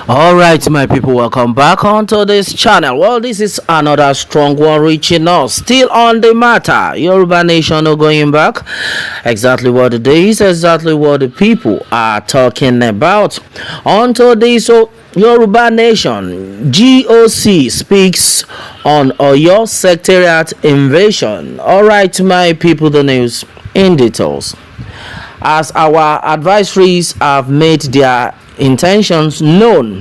All right, my people, welcome back onto this channel. Well, this is another strong one reaching us. Still on the matter, Yoruba Nation no going back. Exactly what it is, exactly what the people are talking about. Onto this, so Yoruba Nation GOC speaks on Oyo secretariat invasion. All right, my people, the news in details. As our advisories have made their intentions known,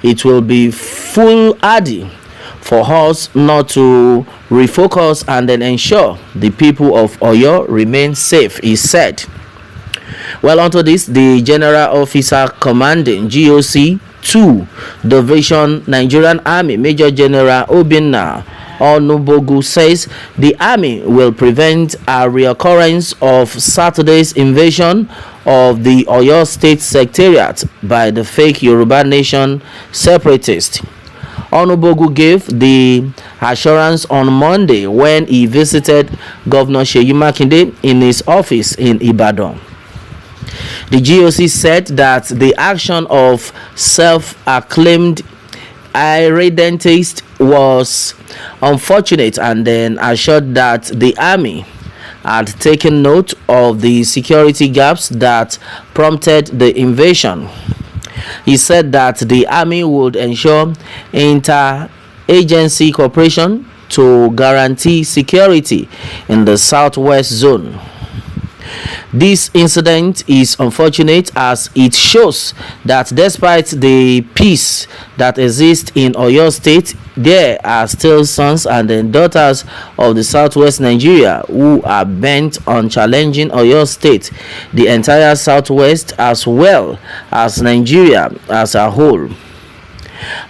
it will be foolhardy for us not to refocus and then ensure the people of Oyo remain safe, he said. Well, onto this, the General Officer Commanding GOC 2 Division Nigerian Army Major General Obinna Onubogu says the army will prevent a reoccurrence of Saturday's invasion of the Oyo State Secretariat by the fake Yoruba Nation separatists. Onubogu gave the assurance on Monday when he visited Governor Seyi Makinde in his office in Ibadan. The GOC said that the action of self-acclaimed irredentist was unfortunate and then assured that the army had taken note of the security gaps that prompted the invasion. He said that the army would ensure inter-agency cooperation to guarantee security in the southwest zone. This incident is unfortunate as it shows that despite the peace that exists in Oyo State, there are still sons and daughters of the southwest Nigeria who are bent on challenging Oyo State, the entire southwest, as well as Nigeria as a whole.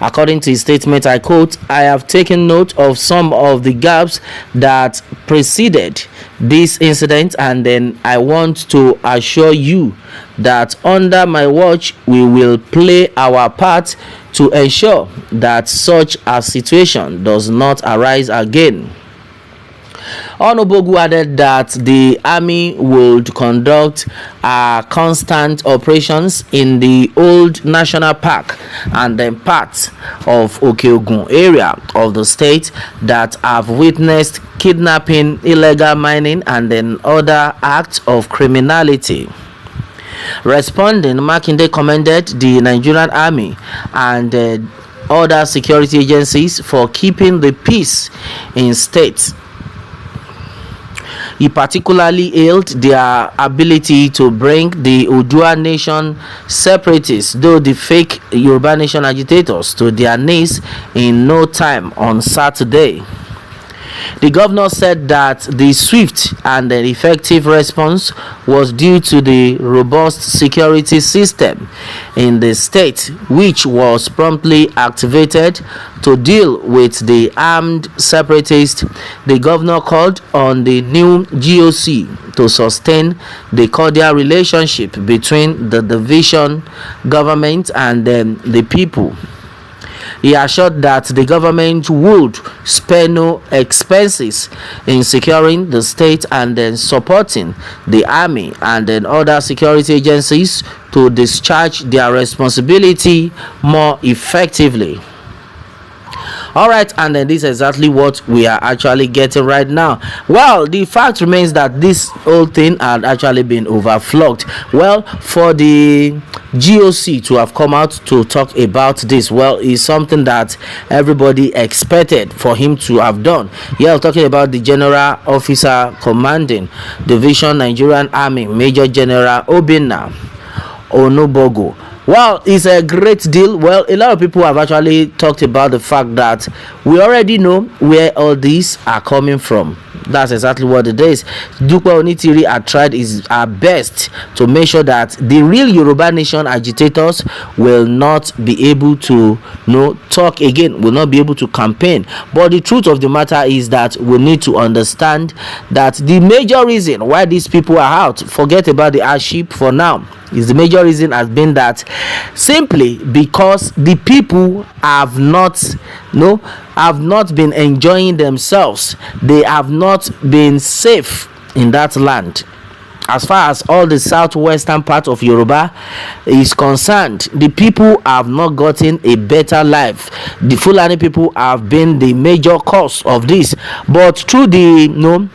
According to his statement, I quote, "I have taken note of some of the gaps that preceded this incident, and then I want to assure you that under my watch we will play our part to ensure that such a situation does not arise again." Onubogu added that the army would conduct constant operations in the old national park and then parts of Okeogun area of the state that have witnessed kidnapping, illegal mining, and then other acts of criminality. Responding, Makinde commended the Nigerian army and other security agencies for keeping the peace in state. He particularly hailed their ability to bring the Odua Nation separatists, though the fake Yoruba Nation agitators, to their knees in no time on Saturday. The governor said that the swift and effective response was due to the robust security system in the state, which was promptly activated to deal with the armed separatists. The governor called on the new GOC to sustain the cordial relationship between the division government and the people. He assured that the government would spare no expenses in securing the state and then supporting the army and then other security agencies to discharge their responsibility more effectively. All right, and then this is exactly what we are actually getting right now. Well, the fact remains that this whole thing had actually been overflogged. Well, for the GOC to have come out to talk about this, well, is something that everybody expected for him to have done. Yeah, talking about the General Officer Commanding Division Nigerian Army Major General Obinna Onubogu. Well, it's a great deal. Well, a lot of people have actually talked about the fact that we already know where all these are coming from. That's exactly what it is. Dupe Onitiri had tried his best to make sure that the real Yoruba Nation agitators will not be able to talk again, will not be able to campaign. But the truth of the matter is that we need to understand that the major reason why these people are out, forget about the hardship for now, is the major reason has been that simply because the people have not been enjoying themselves. They have not been safe in that land. as far as all the southwestern part of Yoruba is concerned, the people have not gotten a better life. The Fulani people have been the major cause of this, but through the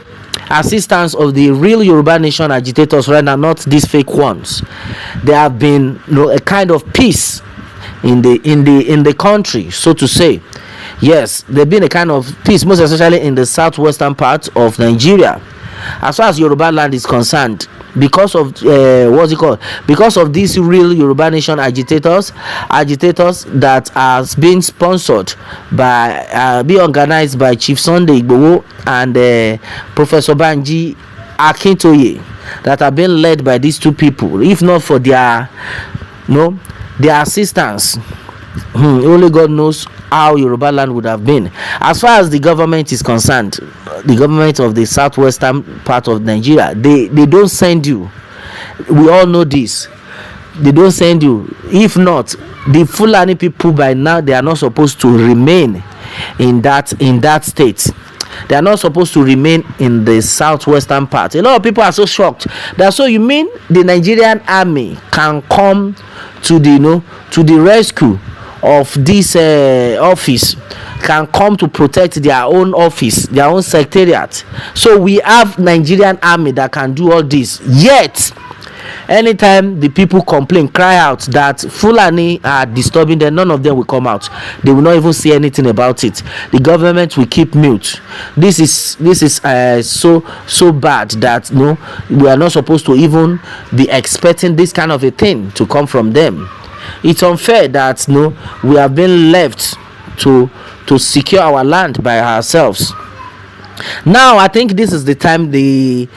assistance of the real Yoruba nation agitators right now, not these fake ones, there have been a kind of peace in the country, so to say. Yes, there's been a kind of peace, most especially in the southwestern part of Nigeria. As far as Yoruba land is concerned, because of because of these real Yoruba nation agitators that has been sponsored by be organized by Chief Sunday Igboho and Professor Banji Akintoye, that have been led by these two people. If not for their their assistance, only God knows how Yoruba land would have been. As far as the government is concerned, the government of the southwestern part of Nigeria, they don't send you. We all know this. They don't send you. If not, the Fulani people by now, they are not supposed to remain in that state. They are not supposed to remain in the southwestern part. A lot of people are so shocked that, so you mean the Nigerian army can come to the rescue of this office, can come to protect their own office, their own secretariat. So we have Nigerian army that can do all this. Yet anytime the people complain, cry out that Fulani are disturbing them, none of them will come out. They will not even say anything about it. The government will keep mute. This is so bad that we are not supposed to even be expecting this kind of a thing to come from them. It's unfair that we have been left to secure our land by ourselves. Now I think this is the time the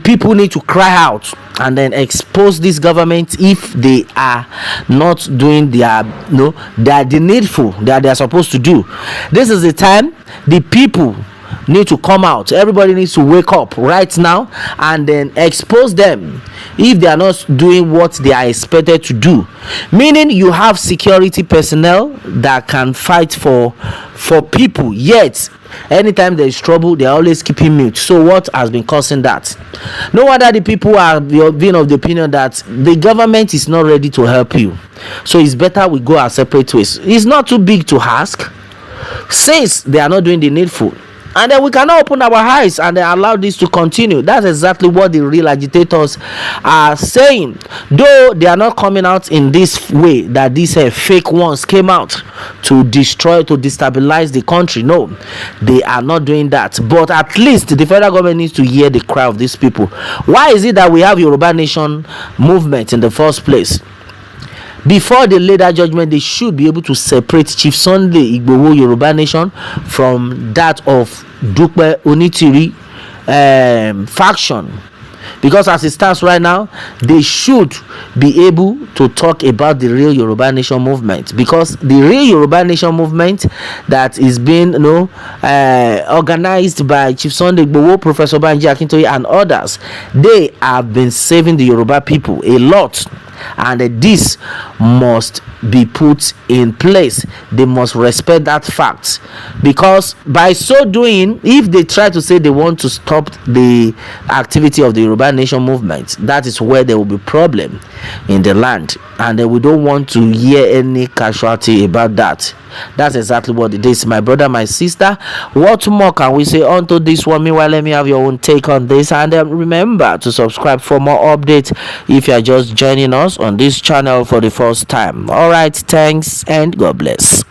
people need to cry out and then expose this government if they are not doing the needful that they are supposed to do. This is the time the people need to come out. Everybody needs to wake up right now and then expose them if they are not doing what they are expected to do. Meaning you have security personnel that can fight for people, yet anytime there is trouble, they are always keeping mute. So what has been causing that? No wonder the people are being of the opinion that the government is not ready to help you, so it's better we go our separate ways. It's not too big to ask, since they are not doing the needful, and then we cannot open our eyes and then allow this to continue. That's exactly what the real agitators are saying, though they are not coming out in this way that these fake ones came out to destroy, to destabilize the country. No, they are not doing that. But at least the federal government needs to hear the cry of these people. Why is it that we have Yoruba Nation movement in the first place? Before the later judgment, they should be able to separate Chief Sunday Igboho Yoruba Nation from that of Dupe Onitiri faction, because as it stands right now, they should be able to talk about the real Yoruba Nation movement, because the real Yoruba Nation movement that is being organized by Chief Sunday Igboho, Professor Banji Akintoye and others, they have been saving the Yoruba people a lot. And this must be put in place. They must respect that fact, because by so doing, if they try to say they want to stop the activity of the Yoruba Nation movement, that is where there will be problem in the land, and we don't want to hear any casualty about that. That's exactly what it is, my brother, my sister. What more can we say onto this one? Meanwhile, let me have your own take on this, and remember to subscribe for more updates if you are just joining us on this channel for the first time. All right, thanks and God bless.